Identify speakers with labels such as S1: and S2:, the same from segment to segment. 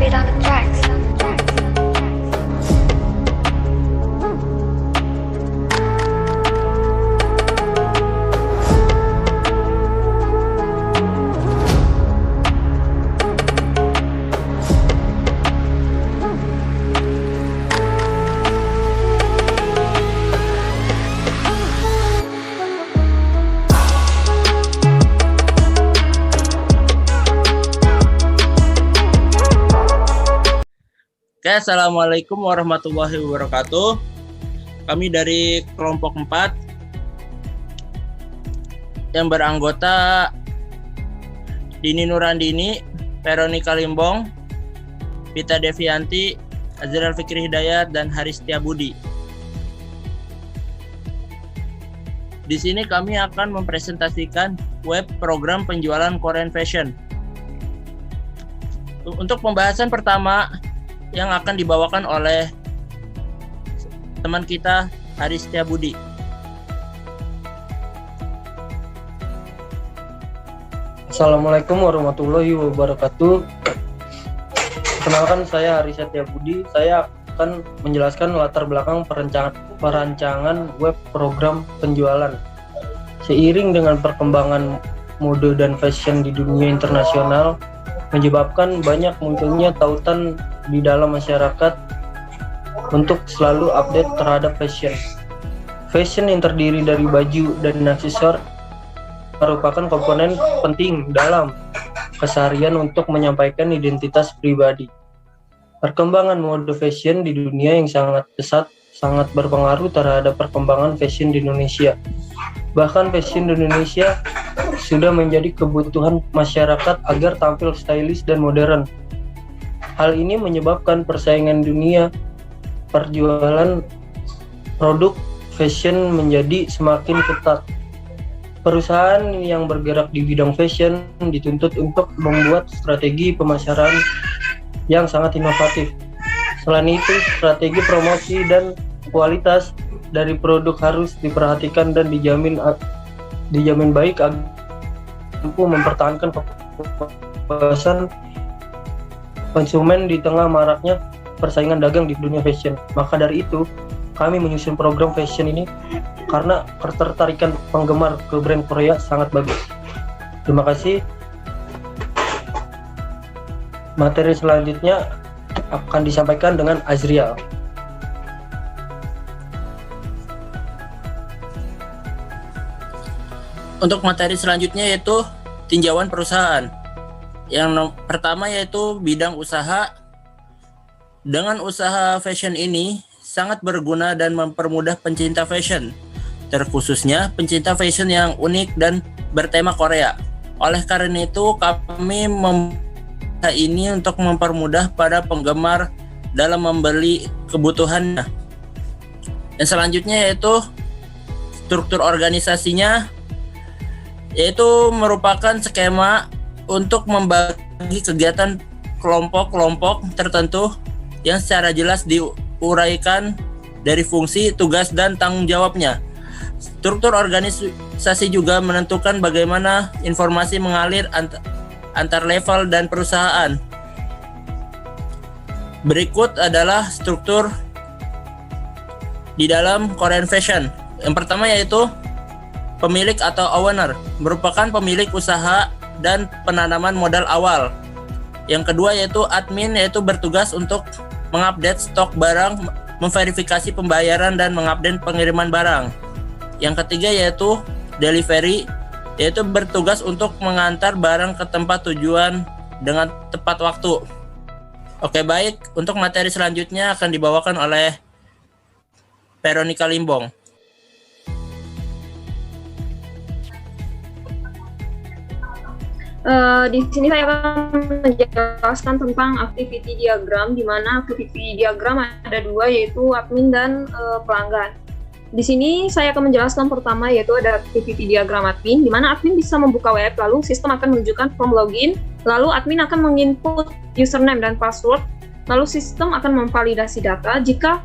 S1: Beat on the tracks.
S2: Oke, assalamualaikum warahmatullahi wabarakatuh. Kami dari kelompok 4 yang beranggota Dini Nurandini, Veronica Limbong, Vita Devianti, Azriel Fikri Hidayat, dan Haris Setiabudi. Di sini kami akan mempresentasikan web program penjualan Korean Fashion. Untuk pembahasan pertama yang akan dibawakan oleh teman kita Haris Setiabudi.
S3: Assalamualaikum warahmatullahi wabarakatuh. Kenalkan, saya Haris Setiabudi. Saya akan menjelaskan latar belakang perancangan web program penjualan. Seiring dengan perkembangan mode dan fashion di dunia internasional, menyebabkan banyak munculnya tautan di dalam masyarakat untuk selalu update terhadap fashion. Fashion yang terdiri dari baju dan aksesoris merupakan komponen penting dalam keseharian untuk menyampaikan identitas pribadi. Perkembangan mode fashion di dunia yang sangat pesat sangat berpengaruh terhadap perkembangan fashion di Indonesia. Bahkan fashion di Indonesia sudah menjadi kebutuhan masyarakat agar tampil stylish dan modern. Hal ini menyebabkan persaingan dunia perjualan produk fashion menjadi semakin ketat. Perusahaan yang bergerak di bidang fashion dituntut untuk membuat strategi pemasaran yang sangat inovatif. Selain itu, strategi promosi dan kualitas dari produk harus diperhatikan dan dijamin baik agar mampu mempertahankan kepuasan konsumen di tengah maraknya persaingan dagang di dunia fashion. Maka dari itu, kami menyusun program fashion ini karena ketertarikan penggemar ke brand Korea sangat bagus. Terima kasih. Materi selanjutnya akan disampaikan dengan Azriel.
S2: Untuk materi selanjutnya yaitu tinjauan perusahaan. Yang pertama yaitu bidang usaha. Dengan usaha fashion ini sangat berguna dan mempermudah pencinta fashion, terkhususnya pencinta fashion yang unik dan bertema Korea. Oleh karena itu, kami membuat ini untuk mempermudah para penggemar dalam membeli kebutuhannya. Dan selanjutnya yaitu struktur organisasinya, yaitu merupakan skema untuk membagi kegiatan kelompok-kelompok tertentu yang secara jelas diuraikan dari fungsi, tugas, dan tanggung jawabnya. Struktur organisasi juga menentukan bagaimana informasi mengalir antar level dan perusahaan. Berikut adalah struktur di dalam Korean Fashion. Yang pertama yaitu pemilik atau owner, merupakan pemilik usaha dan penanaman modal awal. Yang kedua yaitu admin, yaitu bertugas untuk mengupdate stok barang, memverifikasi pembayaran, dan mengupdate pengiriman barang. Yang ketiga yaitu delivery, yaitu bertugas untuk mengantar barang ke tempat tujuan dengan tepat waktu. Oke, baik, untuk materi selanjutnya akan dibawakan oleh Veronica Limbong.
S4: Di sini saya akan menjelaskan tentang activity diagram, di mana activity diagram ada dua, yaitu admin dan pelanggan. Di sini saya akan menjelaskan pertama, yaitu ada activity diagram admin, di mana admin bisa membuka web, lalu sistem akan menunjukkan form login, lalu admin akan menginput username dan password, lalu sistem akan memvalidasi data. Jika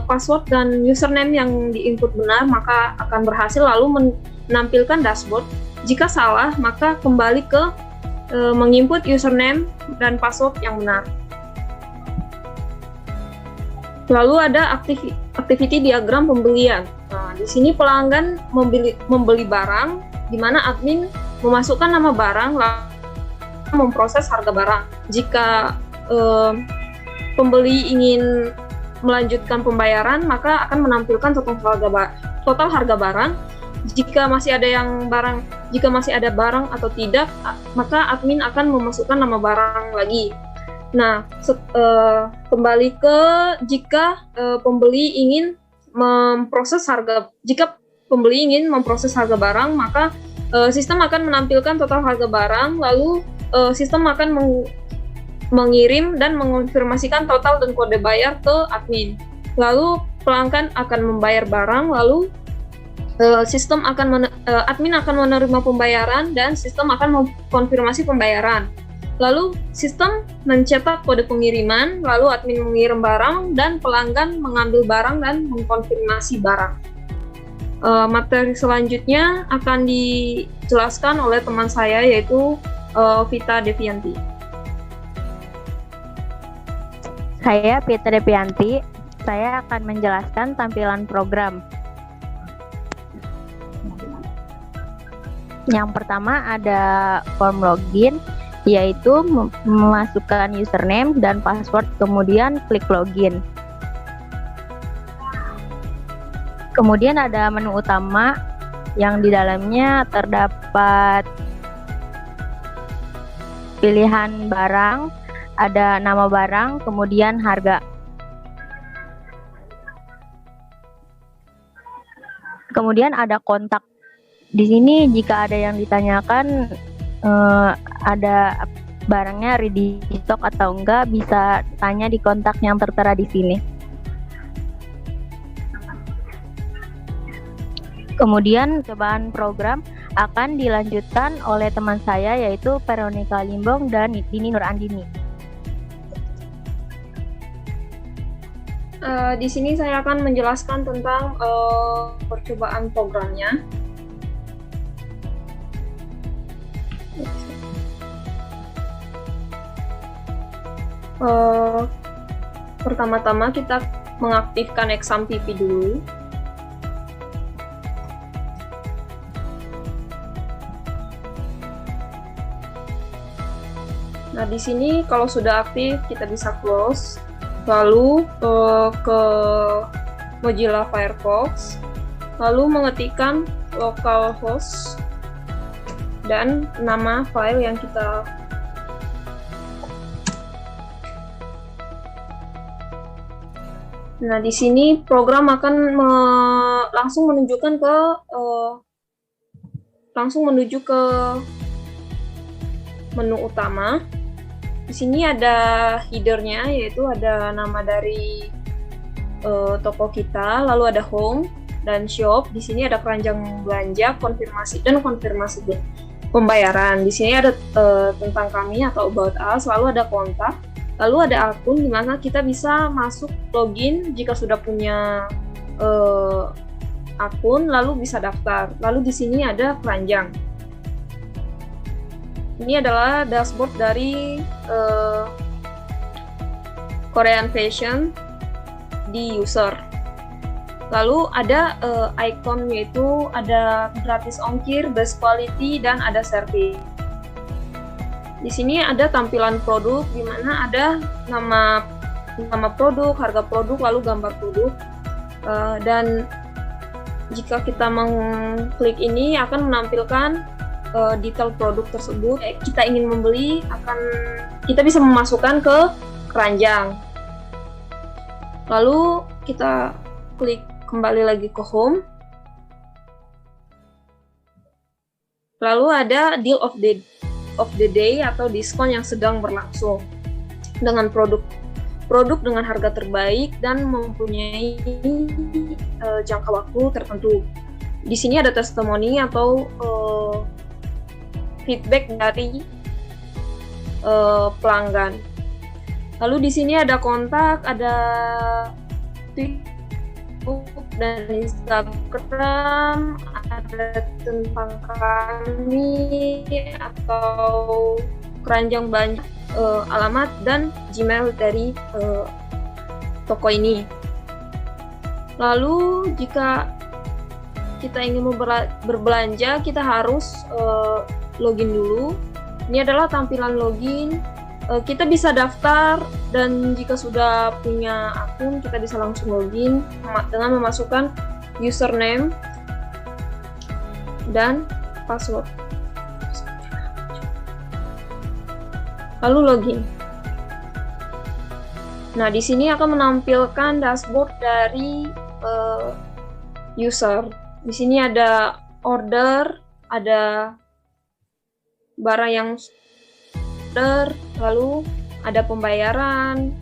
S4: password dan username yang diinput benar, maka akan berhasil lalu menampilkan dashboard. Jika salah, maka kembali ke menginput username dan password yang benar. Lalu ada activity diagram pembelian. Nah, di sini pelanggan membeli barang, di mana admin memasukkan nama barang lalu memproses harga barang. Jika pembeli ingin melanjutkan pembayaran, maka akan menampilkan total harga barang. Jika masih ada barang atau tidak, maka admin akan memasukkan nama barang lagi. Nah, kembali ke jika pembeli ingin memproses harga barang, maka sistem akan menampilkan total harga barang, lalu sistem akan mengirim dan mengonfirmasikan total dan kode bayar ke admin. Lalu pelanggan akan membayar barang, lalu admin akan menerima pembayaran dan sistem akan mengkonfirmasi pembayaran. Lalu sistem mencetak kode pengiriman, lalu admin mengirim barang dan pelanggan mengambil barang dan mengkonfirmasi barang. Materi selanjutnya akan dijelaskan oleh teman saya, yaitu Vita Devianti.
S1: Saya Vita Devianti. Saya akan menjelaskan tampilan program. Yang pertama ada form login, yaitu memasukkan username dan password, kemudian klik login. Kemudian ada menu utama yang di dalamnya terdapat pilihan barang, ada nama barang, kemudian harga. Kemudian ada kontak. Di sini jika ada yang ditanyakan ada barangnya ready stock atau enggak, bisa tanya di kontak yang tertera di sini. Kemudian cobaan program akan dilanjutkan oleh teman saya, yaitu Veronica Limbong dan Dini Nur Andini.
S4: Di sini saya akan menjelaskan tentang percobaan programnya. Pertama-tama kita mengaktifkan exam PP dulu. Nah, di sini kalau sudah aktif kita bisa close, lalu ke Mozilla Firefox, lalu mengetikkan localhost dan nama file yang kita Nah, di sini program akan langsung menuju ke menu utama. Di sini ada header-nya, yaitu ada nama dari toko kita, lalu ada home dan shop. Di sini ada keranjang belanja, konfirmasi pembayaran. Di sini ada tentang kami atau about us, lalu ada kontak. Lalu ada akun di mana kita bisa masuk login jika sudah punya akun, lalu bisa daftar. Lalu di sini ada keranjang. Ini adalah dashboard dari Korean Fashion di user. Lalu ada icon, yaitu ada gratis ongkir, best quality, dan ada service. Di sini ada tampilan produk, di mana ada nama produk, harga produk, lalu gambar produk. Dan jika kita mengklik ini akan menampilkan detail produk tersebut. Kita ingin membeli, kita bisa memasukkan ke keranjang. Lalu kita klik kembali lagi ke home. Lalu ada deal of the day atau diskon yang sedang berlangsung dengan produk dengan harga terbaik dan mempunyai jangka waktu tertentu. Di sini ada testimoni atau feedback dari pelanggan. Lalu di sini ada kontak, ada Facebook dan Instagram, ada tentang kami atau keranjang banyak, alamat dan Gmail dari toko ini. Lalu jika kita ingin berbelanja, kita harus login dulu. Ini adalah tampilan login. Kita bisa daftar, dan jika sudah punya akun, kita bisa langsung login dengan memasukkan username dan password. Lalu login. Nah, di sini akan menampilkan dashboard dari user. Di sini ada order, ada barang yang order, lalu ada pembayaran,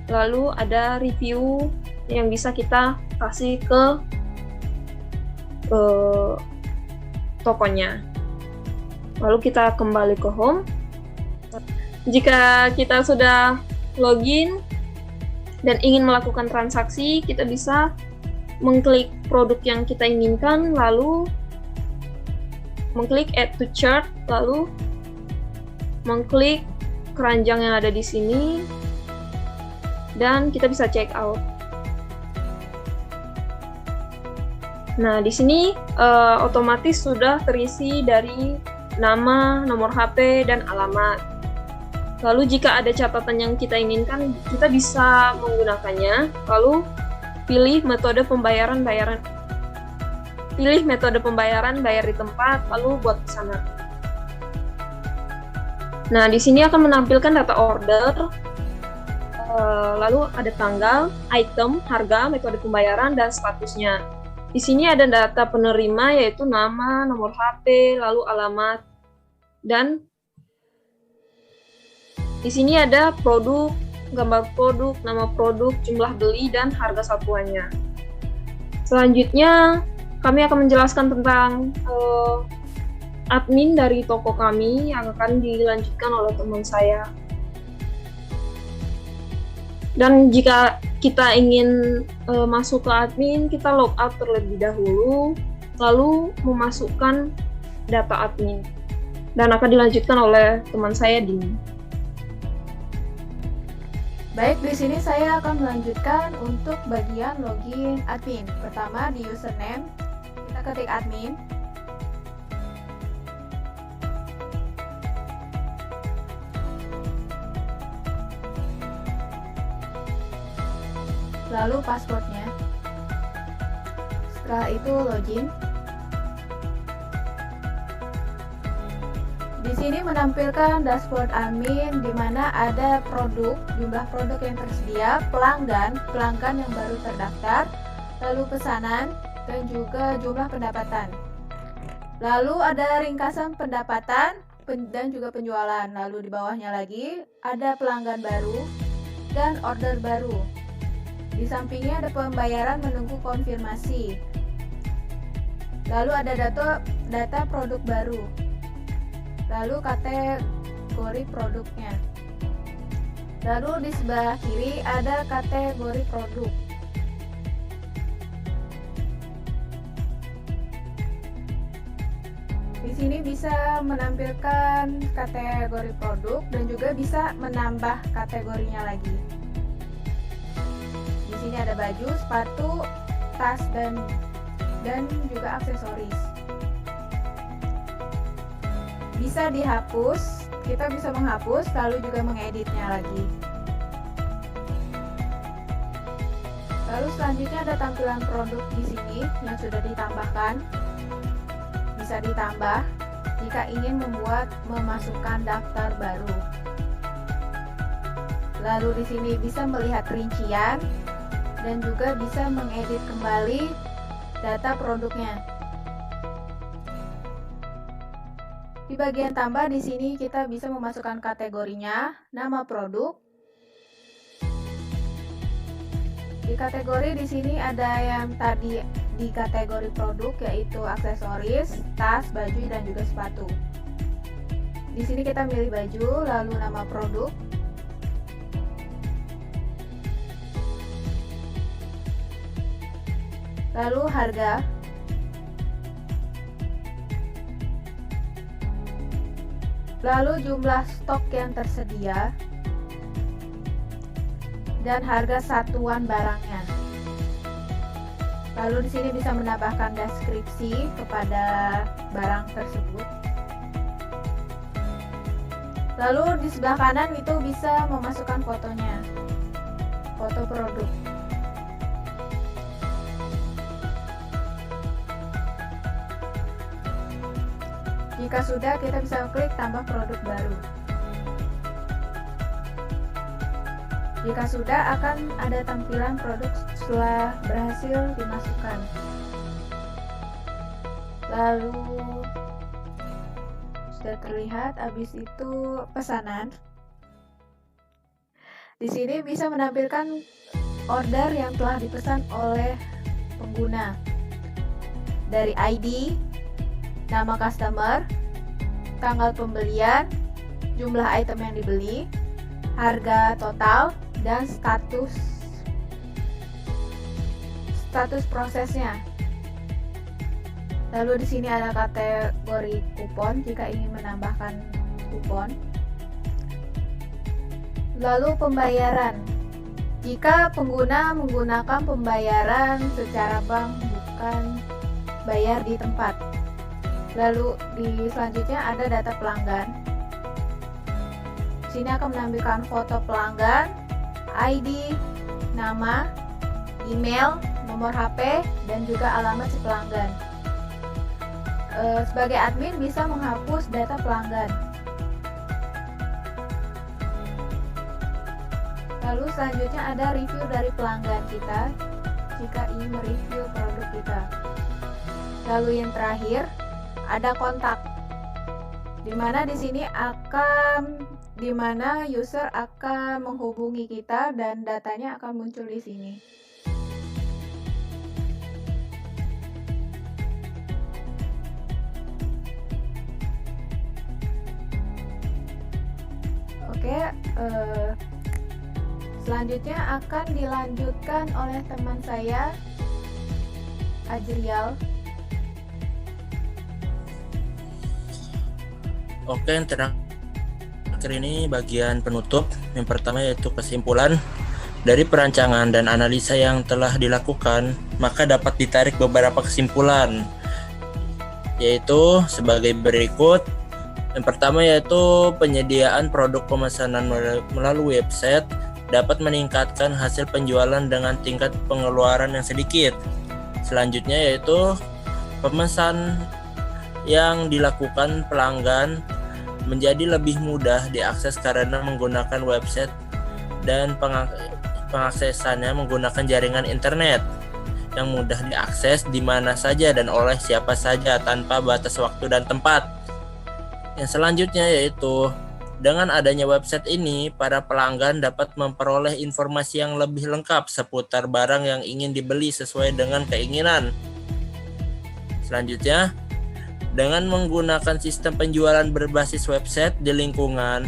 S4: lalu ada review yang bisa kita kasih ke tokonya. Lalu kita kembali ke home. Jika kita sudah login dan ingin melakukan transaksi, kita bisa mengklik produk yang kita inginkan, lalu mengklik add to chart, lalu mengklik keranjang yang ada di sini, dan kita bisa check out. Nah, di sini otomatis sudah terisi dari nama, nomor HP, dan alamat. Lalu jika ada catatan yang kita inginkan, kita bisa menggunakannya. Lalu pilih metode pembayaran bayar di tempat, lalu buat pesanan. Nah, di sini akan menampilkan data order, lalu ada tanggal, item, harga, metode pembayaran, dan statusnya. Di sini ada data penerima, yaitu nama, nomor HP, lalu alamat, dan di sini ada produk, gambar produk, nama produk, jumlah beli, dan harga satuannya. Selanjutnya, kami akan menjelaskan tentang admin dari toko kami yang akan dilanjutkan oleh teman saya. Dan jika kita ingin masuk ke admin, kita logout terlebih dahulu, lalu memasukkan data admin. Dan akan dilanjutkan oleh teman saya, Dini.
S5: Baik, di sini saya akan melanjutkan untuk bagian login admin. Pertama, di username, kita ketik admin. Lalu passwordnya. Setelah itu login. Di sini menampilkan dashboard admin di mana ada produk, jumlah produk yang tersedia, pelanggan yang baru terdaftar, lalu pesanan, dan juga jumlah pendapatan. Lalu ada ringkasan pendapatan dan juga penjualan. Lalu di bawahnya lagi ada pelanggan baru dan order baru. Di sampingnya ada pembayaran menunggu konfirmasi. Lalu ada data produk baru. Lalu kategori produknya. Lalu di sebelah kiri ada kategori produk. Di sini bisa menampilkan kategori produk dan juga bisa menambah kategorinya lagi. Di sini ada baju, sepatu, tas, dan juga aksesoris. Bisa dihapus, kita bisa menghapus lalu juga mengeditnya lagi. Lalu selanjutnya ada tampilan produk di sini yang sudah ditambahkan. Bisa ditambah jika ingin memasukkan daftar baru. Lalu di sini bisa melihat rincian dan juga bisa mengedit kembali data produknya. Di bagian tambah di sini kita bisa memasukkan kategorinya, nama produk. Di kategori di sini ada yang tadi di kategori produk yaitu aksesoris, tas, baju, dan juga sepatu. Di sini kita milih baju, lalu nama produk. Lalu harga. Lalu jumlah stok yang tersedia dan harga satuan barangnya. Lalu di sini bisa menambahkan deskripsi kepada barang tersebut. Lalu di sebelah kanan itu bisa memasukkan fotonya, foto produk. Jika sudah, kita bisa klik tambah produk baru. Jika sudah, akan ada tampilan produk setelah berhasil dimasukkan. Lalu sudah terlihat, habis itu pesanan. Di sini bisa menampilkan order yang telah dipesan oleh pengguna. Dari ID, nama customer, tanggal pembelian, jumlah item yang dibeli, harga total, dan status prosesnya. Lalu di sini ada kategori kupon jika ingin menambahkan kupon. Lalu pembayaran. Jika pengguna menggunakan pembayaran secara bank, bukan bayar di tempat. Lalu di selanjutnya ada data pelanggan. Di sini akan menampilkan foto pelanggan, ID, nama, email, nomor HP, dan juga alamat si pelanggan. Sebagai admin bisa menghapus data pelanggan. Lalu selanjutnya ada review dari pelanggan kita jika ingin mereview produk kita. Lalu yang terakhir ada kontak, dimana di sini user akan menghubungi kita dan datanya akan muncul di sini. Oke, selanjutnya akan dilanjutkan oleh teman saya, Ajrial.
S2: Oke, yang terakhir ini bagian penutup. Yang pertama yaitu kesimpulan. Dari perancangan dan analisa yang telah dilakukan, maka dapat ditarik beberapa kesimpulan, yaitu sebagai berikut. Yang pertama yaitu penyediaan produk pemesanan melalui website dapat meningkatkan hasil penjualan dengan tingkat pengeluaran yang sedikit. Selanjutnya yaitu pemesan yang dilakukan pelanggan menjadi lebih mudah diakses karena menggunakan website dan pengaksesannya menggunakan jaringan internet yang mudah diakses di mana saja dan oleh siapa saja tanpa batas waktu dan tempat. Yang selanjutnya yaitu dengan adanya website ini, para pelanggan dapat memperoleh informasi yang lebih lengkap seputar barang yang ingin dibeli sesuai dengan keinginan. Selanjutnya, dengan menggunakan sistem penjualan berbasis website di lingkungan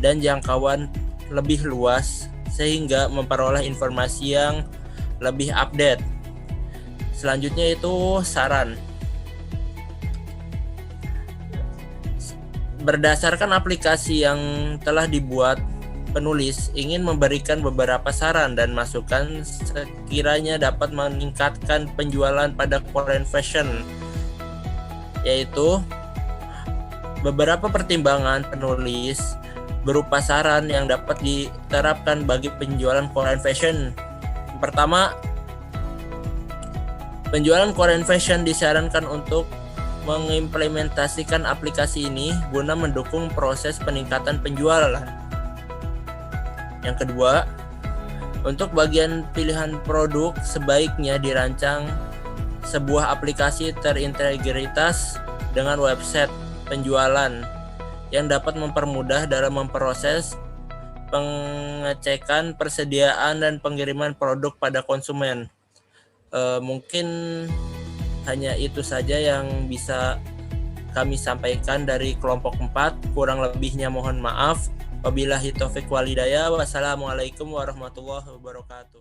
S2: dan jangkauan lebih luas, sehingga memperoleh informasi yang lebih update. Selanjutnya itu saran. Berdasarkan aplikasi yang telah dibuat, penulis ingin memberikan beberapa saran dan masukan sekiranya dapat meningkatkan penjualan pada Korean fashion, yaitu beberapa pertimbangan penulis berupa saran yang dapat diterapkan bagi penjualan Korean fashion. Yang pertama, penjualan Korean fashion disarankan untuk mengimplementasikan aplikasi ini guna mendukung proses peningkatan penjualan. Yang kedua, untuk bagian pilihan produk sebaiknya dirancang sebuah aplikasi terintegritas dengan website penjualan yang dapat mempermudah dalam memproses pengecekan persediaan dan pengiriman produk pada konsumen. Mungkin hanya itu saja yang bisa kami sampaikan dari kelompok 4. Kurang lebihnya mohon maaf. Wabillahi taufiq wal hidayah. Wassalamualaikum warahmatullahi wabarakatuh.